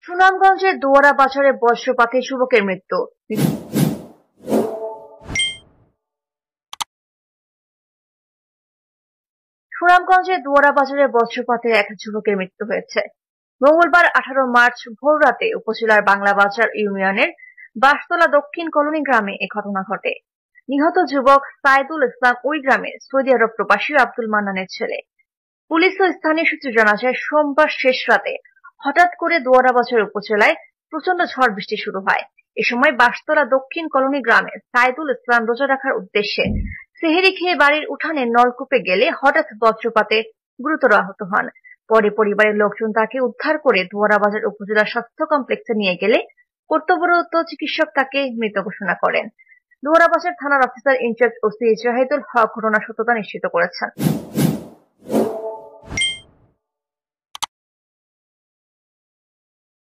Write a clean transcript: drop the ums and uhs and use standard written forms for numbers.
সুনামগঞ্জের দোয়ারা বাজারে বজ্রপাতে যুবকের মৃত্যু। সুনামগঞ্জের দোয়ারা বাজারে বজ্রপাতে এক যুবকের মৃত্যু হয়েছে। মঙ্গলবার 18 মার্চ ভোররাতে উপজেলার বাংলাবাজার ইউনিয়নের বাঁশতলা দক্ষিণ কলোনি গ্রামে এ ঘটনা ঘটে। নিহত যুবক সাইদুল ইসলাম ওই গ্রামের সৌদি আরব প্রবাসী আব্দুল মান্নানের ছেলে। পুলিশ ও স্থানীয় সূত্রে জানা যায়, সোমবার শেষ রাতে হঠাৎ করে দোয়ারা বাজার উপজেলায় প্রচন্ড ঝড় বৃষ্টি শুরু হয়। এ সময় বাঁশতলা দক্ষিণ কলোনি গ্রামে সাইদুল ইসলাম রোজা রাখার উদ্দেশ্যে সেহরি খেয়ে বাড়ির উঠানে নলকূপে গেলে হঠাৎ বজ্রপাতে গুরুতর আহত হন। পরে পরিবারের লোকজন তাকে উদ্ধার করে দোয়ারা বাজার উপজেলা স্বাস্থ্য কমপ্লেক্সে নিয়ে গেলে কর্তব্যরত চিকিৎসক তাকে মৃত ঘোষণা করেন। দোয়ারা বাজার থানার অফিসার ইনচার্জ ওসি জাহিদুল হক ঘটনার সত্যতা নিশ্চিত করেছেন।